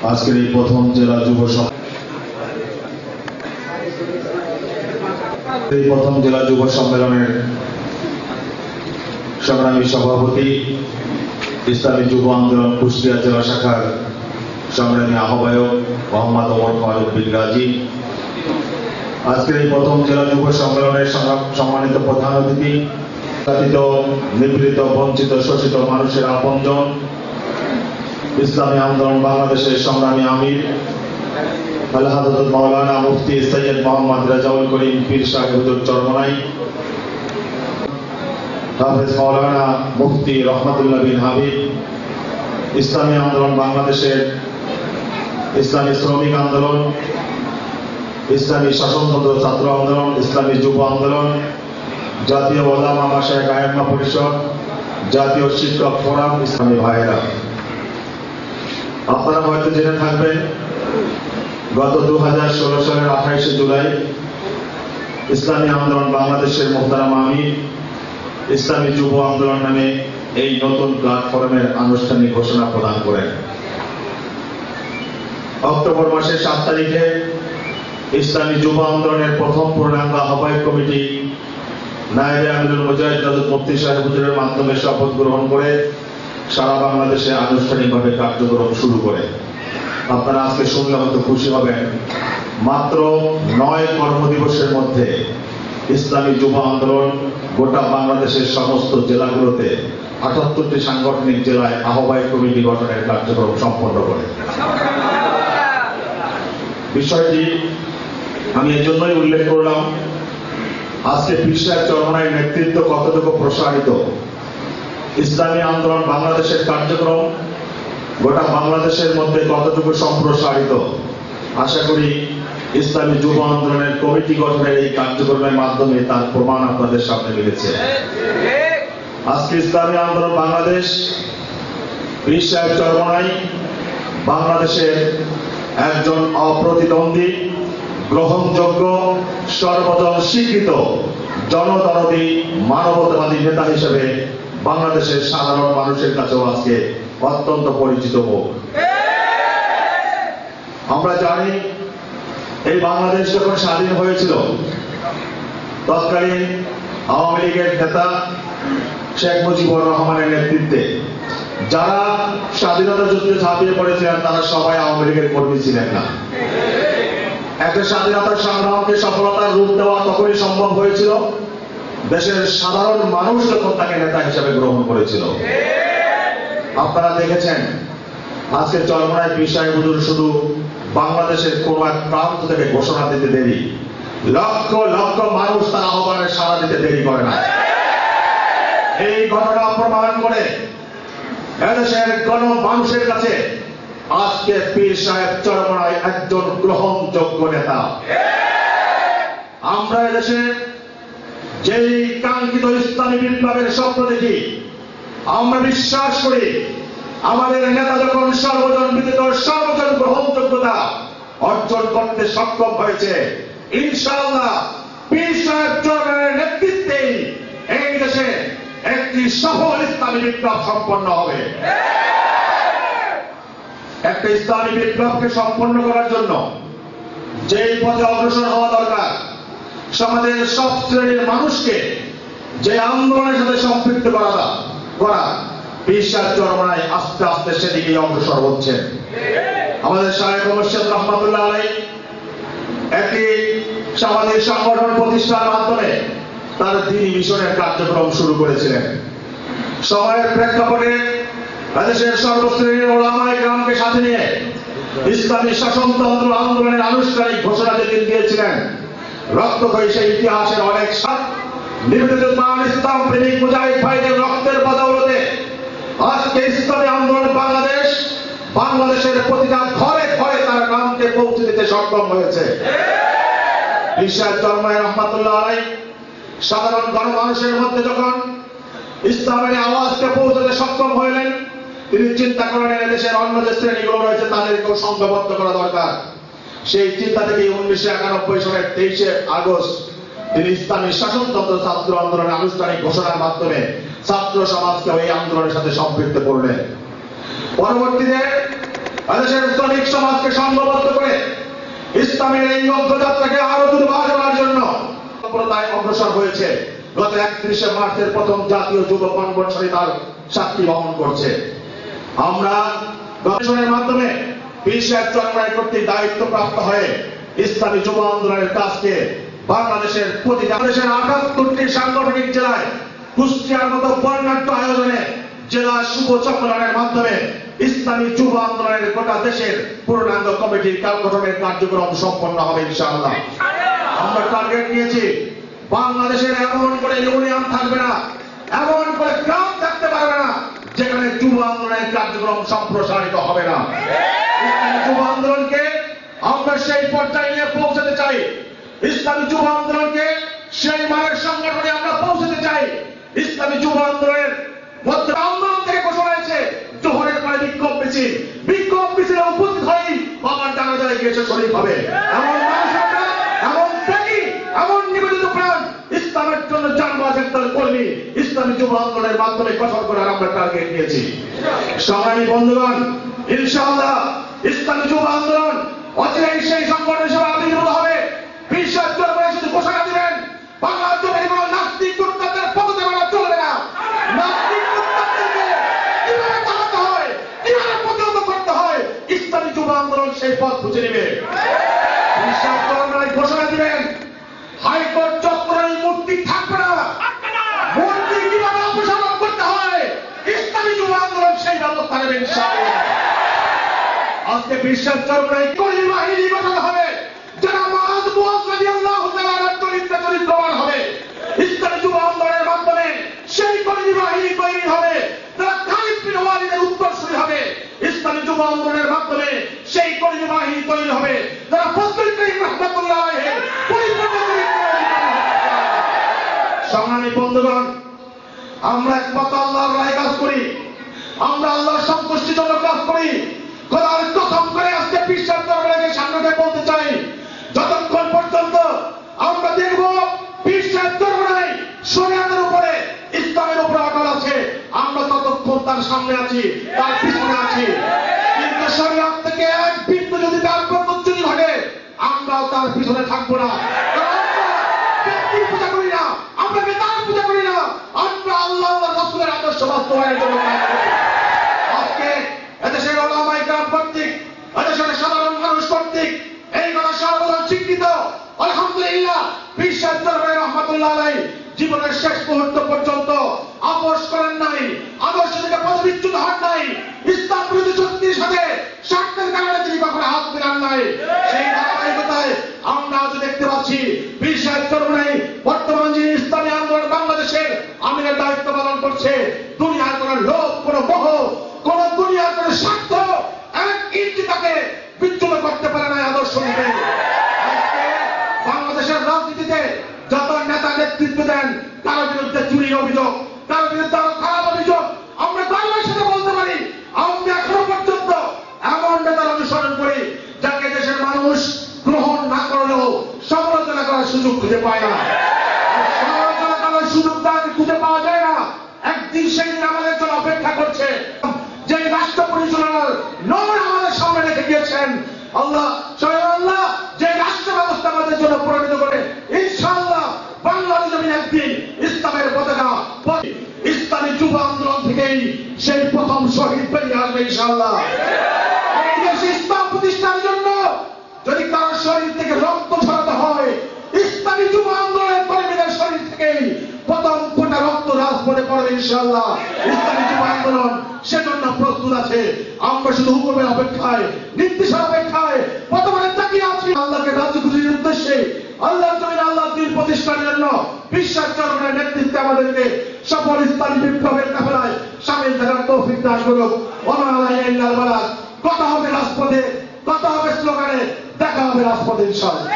আজকের এই প্রথম জেলা যুব সম্মেলনের সংগ্রামী সভাপতি, ইসলামী যুব আন্দোলন কুষ্টিয়া জেলা শাখার সংগ্রামী আহ্বায়ক মোহাম্মদ ওমর ফারুক বিন গাজী, আজকের এই প্রথম জেলা যুব সম্মেলনের সম্মানিত প্রধান অতিথি, জাতিত নিপীড়িত বঞ্চিত শোষিত মানুষের আপনজন, ইসলামী আন্দোলন বাংলাদেশের সংগ্রামী আমির হযরত মাওলানা মুফতি সৈয়দ মোহাম্মদ রেজাউল করিম পীর সাহেব হুজুর চরমনাই, হাফেজ মাওলানা মুফতি রহমাতুল্লাহ বিন হাবিব, ইসলামী আন্দোলন বাংলাদেশের ইসলামী শ্রমিক আন্দোলন, ইসলামী শাসনতন্ত্র ছাত্র আন্দোলন, ইসলামী যুব আন্দোলন, জাতীয় ওলামা মাশায়েখ আইম্মা পরিষদ, জাতীয় শিক্ষক ফোরাম, ইসলামী ভাইয়েরা, আপনারা হয়তো জেনে থাকবেন গত 2016 সালের 28শে জুলাই ইসলামী আন্দোলন বাংলাদেশের মোহতারাম আমির ইসলামী যুব আন্দোলন নামে এই নতুন প্ল্যাটফর্মের আনুষ্ঠানিক ঘোষণা প্রদান করেন। অক্টোবর মাসের 7 তারিখে ইসলামী যুব আন্দোলনের প্রথম পূর্ণাঙ্গ আহ্বায়ক কমিটি নায়েবে আমিরুল মুজাহিদ হযরত মুফতি সাহেব হুজুরের মাধ্যমে শপথ গ্রহণ করে সারা বাংলাদেশে আনুষ্ঠানিকভাবে কার্যক্রম শুরু করে। আপনারা আজকে শুনলে হয়তো খুশি হবেন, মাত্র 9 কর্মদিবসের মধ্যে ইসলামী যুব আন্দোলন গোটা বাংলাদেশের সমস্ত জেলাগুলোতে 78টি সাংগঠনিক জেলায় আহ্বায়ক কমিটি গঠনের কার্যক্রম সম্পন্ন করে। বিষয়টি আমি এজন্যই উল্লেখ করলাম, আজকে পীর সাহেব চরমনাইর নেতৃত্ব কতটুকু প্রসারিত, ইসলামী আন্দোলন বাংলাদেশের কার্যক্রম গোটা বাংলাদেশের মধ্যে কতটুকু সম্প্রসারিত, আশা করি ইসলামী যুব আন্দোলনের কমিটি গঠনের এই কার্যক্রমের মাধ্যমে তার প্রমাণ আপনাদের সামনে মিলেছে। আজকে ইসলামী আন্দোলন বাংলাদেশ পীর সাহেব চরমনাই বাংলাদেশের একজন অপ্রতিদ্বন্দ্বী, গ্রহণযোগ্য, সর্বজন স্বীকৃত, জনদরদী, মানবতাবাদী নেতা হিসেবে বাংলাদেশের সাধারণ মানুষের কাছেও আজকে অত্যন্ত পরিচিত মুখ। আমরা জানি এই বাংলাদেশ যখন স্বাধীন হয়েছিল তৎকালীন আওয়ামী লীগের নেতা শেখ মুজিবুর রহমানের নেতৃত্বে যারা স্বাধীনতা যুদ্ধে ঝাঁপিয়ে পড়েছিলেন তারা সবাই আওয়ামী লীগের কর্মী ছিলেন না। একটা স্বাধীনতার সংগ্রামকে সফলতার রূপ দেওয়া তখনই সম্ভব হয়েছিল দেশের সাধারণ মানুষ যখন তাকে নেতা হিসেবে গ্রহণ করেছিল। আপনারা দেখেছেন আজকে চরমনাই পীর সাহেব হুজুর শুধু বাংলাদেশের কোন এক প্রান্ত থেকে ঘোষণা দিতে দেরি, লক্ষ লক্ষ মানুষ তার আহ্বানে সাড়া দিতে দেরি করে না। এই ঘটনা প্রমাণ করে এদেশের মানুষের কাছে আজকে পীর সাহেব চরমনাই একজন গ্রহণযোগ্য নেতা। আমরা এদেশে যেই কাঙ্ক্ষিত ইসলামী বিপ্লবের স্বপ্ন দেখি, আমরা বিশ্বাস করি আমাদের নেতা যখন সর্বজন বিদিত সর্বজন গ্রহণযোগ্যতা অর্জন করতে সক্ষম হয়েছে, ইনশাআল্লাহ পীর সাহেব চরমনাইয়ের নেতৃত্বে এই দেশে একটি সফল ইসলামী বিপ্লব সম্পন্ন হবে। একটা ইসলামী বিপ্লবকে সম্পন্ন করার জন্য যেই পথে অগ্রসর হওয়া দরকার, সমাজের সব শ্রেণীর মানুষকে যে আন্দোলনের সাথে সম্পৃক্ত করা, পীর সাহেব চরমনাই আস্তে আস্তে সেদিকে অগ্রসর হচ্ছে। আমাদের শায়েখ মুর্শিদ রহমাতুল্লাহ আলাইহি একটি সামাজিক সংগঠন প্রতিষ্ঠার মাধ্যমে তার দ্বীনি মিশনের কার্যক্রম শুরু করেছিলেন। সময়ের প্রেক্ষাপটে দেশের সর্বশ্রেণীর ওলামায়ে কেরামকে সাথে নিয়ে ইসলামী শাসনতন্ত্র আন্দোলনের আনুষ্ঠানিক ঘোষণা যেদিন দিয়েছিলেন, রক্তক্ষয়ী সেই ইতিহাসের অনেক নিবেদিত প্রাণ ইসলাম প্রেমিক মুজাহিদ ভাইদের রক্তের বদৌলতে আজকে ইসলামী আন্দোলন বাংলাদেশের প্রতিটা ঘরে ঘরে তার নামকে পৌঁছে দিতে সক্ষম হয়েছে। পীর সাহেব চরমনাই রহমাতুল্লাহ আলাইহি সাধারণ গণমানুষের মধ্যে যখন ইসলামের আওয়াজকে পৌঁছাতে সক্ষম হইলেন, তিনি চিন্তা করলেন দেশের অন্য যে শ্রেণীগুলো রয়েছে তাদেরকেও সংঘবদ্ধ করা দরকার। সেই চিন্তা থেকে 1991 সালের 23শে আগস্ট তিনি ইসলামী শাসনতন্ত্র ছাত্র আন্দোলনের আনুষ্ঠানিক ঘোষণার মাধ্যমে ছাত্র সমাজকে ওই আন্দোলনের সাথে সম্পৃক্ত করলেন। পরবর্তীতে এদেশের শ্রমিক সমাজকে সংঘবদ্ধ করে ইসলামের এই অগ্রযাত্রাকে আরো দুর্বার করার জন্য সম্প্রদায় অগ্রসর হয়েছে। গত 31শে মার্চের প্রথম জাতীয় যুব কনভেনশনে তার সাক্ষী বহন করছে। আমরা গবেষণার মাধ্যমে বিশ্বের চরমায় কর্তৃক দায়িত্বপ্রাপ্ত হয়ে ইসলামী যুব আন্দোলনের কাজকে বাংলাদেশের প্রতিটা দেশের 78টি সাংগঠনিক জেলায় কুষ্টিয়ার মতো বর্ণাঢ্য আয়োজনে জেলা শুভ সম্মেলনের মাধ্যমে ইসলামী যুব আন্দোলনের গোটা দেশের পূর্ণাঙ্গ কমিটির গঠনের কার্যক্রম সম্পন্ন হবে ইনশাআল্লাহ। আমরা টার্গেট নিয়েছি, বাংলাদেশের এমন করে ইউনিয়ন থাকবে না, এমন করে গ্রাম থাকতে পারবে না যেখানে যুব আন্দোলনের কার্যক্রম সম্প্রসারিত হবে না। ইসলামী যুব আন্দোলনকে আমরা সেই পর্যায়ে নিয়ে পৌঁছাতে চাই। ইসলামী যুব আন্দোলনকে সেই মানের সংগঠনে আমরা পৌঁছাতে চাই। ইসলামী যুব আন্দোলনের মধ্যে আন্দোলন থেকে ঘোষণা হয়েছে জোহরের পরে বিক্ষোভ মিছিল, বিক্ষোভ মিছিলে উপস্থিত হয়ে বাবার জানাজায় গিয়েছে শরীফ হবে। এমন মানুষ আমরা, এমন ত্যাগী, এমন নিবেদিত প্রাণ ইসলামের জন্য জানবাজ একদল কর্মী ইসলামী যুব আন্দোলনের মাধ্যমে গঠন করার আমরা টার্গেট নিয়েছি। সংগ্রামী বন্ধুগণ, ইনশাআল্লাহ ইসলামী যুব আন্দোলন অচিরেই সেই সংগঠন হিসেবে আবির্ভূত হবে। বিশ্বাস করবেন, শুধু ঘোষণা দিবেন বাংলার জন্য কোনো নাস্তিক কুত্তাদের পথে বেড়া চলবে না। নাস্তিক কুত্তাদেরকে কিভাবে চালাতে হয়, কিভাবে প্রতিহত করতে হয়, ইসলামী যুব আন্দোলন সেই পথ খুঁজে নেবে। বিশ্বাস করবেন, ঘোষণা দিবেন হাইকোর্ট চত্বরে মূর্তি থাকবে না, মূর্তি কিভাবে অপসারণ করতে হয় ইসলামী যুব আন্দোলন সেই ব্যবস্থা নেবে ইনশাআল্লাহ। আজকে বিশ্বাস করবেন কর্মী বাহিনী গঠন হবে, যারা মুআয রাদিয়াল্লাহু তাআলার চরিত্রবান হবে। ইসলামী যুব আন্দোলনের মাধ্যমে সেই কর্মী বাহিনী তৈরি হবে, যারা খালিদ বিন ওয়ালিদের উত্তরসূরি হবে। ইসলামী যুব আন্দোলনের মাধ্যমে সেই কর্মী বাহিনী তৈরি হবে, যারা ফজলুল করিম রাহমাতুল্লাহ আলাইহির পরিপূর্ণ সংগ্রামী বন্ধুগণ, আমরা একমাত্র আল্লাহর রাহে কাজ করি, আমরা আল্লাহর সন্তুষ্টির জন্য কাজ করি। খোদার কসম করে আজকে বিশ্বাস দরবারে সামনে বলতে চাই, যতক্ষণ পর্যন্ত আমরা দেখব বিশ্বাস দরবারে শরিয়াতের উপরে ইসলামের উপরে অটল আছে, আমরা ততক্ষণ তার সামনে আছি, তার পিছনে আছি। কিন্তু শরিয়াত থেকে এক বিন্দু যদি তার প্রত্যুত্তরী ঘটে আমরাও তার পিছনে থাকবো না। ব্যক্তির পূজা করি না, আমরা বেতার পূজা করি না, আমরা আল্লাহ রাসূলের আদর্শ বাস্তবায়নের জন্য কাজ করি। আজকে এদেশের ওলামায়ে কেরাম কর্তৃক, এদেশের সাধারণ মানুষ কর্তৃক এই কথা সর্বদা স্বীকৃত। আলহামদুলিল্লাহ, বিশ্বাস দরবারে রহমাতুল্লাহ আলাইহি জীবনের শেষ মুহূর্ত পর্যন্ত আপোষ করেন নাই, আদর্শ থেকে পদবিচ্যুত হন নাই, ইসলাম বিরোধী শক্তির সাথে স্বার্থের কারণে তিনি কখনো হাত মিলান নাই। সেই ধারাবাহিকতায় আমরা আজ দেখতে পাচ্ছি বিশ্বাস দরবারে বর্তমান যিনি ইসলামী আন্দোলন বাংলাদেশের আমিরের দায়িত্ব পালন করছে, দুনিয়ার কোন লোভ, কোন মোহ, কোন দুনিয়ার কোন স্বার্থ এক ইঞ্চি তাকে বিচ্যুত করতে পারে না আদর্শ নিতে। বাংলাদেশের রাজনীতিতে যত নেতা নেতৃত্ব দেন কারো বিরুদ্ধে চুরির অভিযোগ, কারো বিরুদ্ধে খারাপ অভিযোগ, আমরা গর্বের সাথে বলতে পারি আমরা এখনো পর্যন্ত এমন নেতার অনুসরণ করি যাকে দেশের মানুষ গ্রহণ না করলেও সমালোচনা করার সুযোগ খুঁজে পায় না। সমালোচনা করার সুযোগ তাকে খুঁজে পাওয়া যায় না। একদিন সেই দিন আমাদের জন্য অপেক্ষা করছে, যে রাষ্ট্র পরিচালনার নমুনা আমাদের সামনে রেখে গিয়েছেন আল্লাহ, স্বয়ং আল্লাহ যে রাষ্ট্র ব্যবস্থা আমাদের জন্য প্রণীত করে ইনশাআল্লাহ বাংলার জমিন একদিন ইসলামের পতাকা, ইসলামী যুব আন্দোলন থেকেই সেই প্রথম শহীদ বেরিয়ে আসবে ইনশাআল্লাহ। ইসলাম প্রতিষ্ঠার জন্য যদি কারো শরীর থেকে রক্ত ঝরাতে হয় ইসলামী যুব আন্দোলনের কর্মীদের শরীর থেকেই প্রথম ফোঁটা রক্ত রাজপথে পড়বে ইনশাআল্লাহ। ইসলামী যুব আন্দোলন সেজন্য প্রস্তুত আছে। আমরা শুধু হুকুমের অপেক্ষায়, নির্দেশের অপেক্ষায় বর্তমানে তাকিয়ে আছি। আল্লাহকে রাজি খুশির উদ্দেশ্যে, আল্লাহর জমিনে আল্লাহর দ্বীন প্রতিষ্ঠার জন্য বিশ্বাস চরমের নেতৃত্বে আমাদেরকে সফল ইসলামী বিপ্লবের কাফেলায় শামিল থাকার তৌফিক দান করুক। ওয়া মা আলাইনা ইল্লাল বালাগ। কথা হবে রাজপথে, কথা হবে স্লোগানে, দেখা হবে রাজপথে ইনশাআল্লাহ।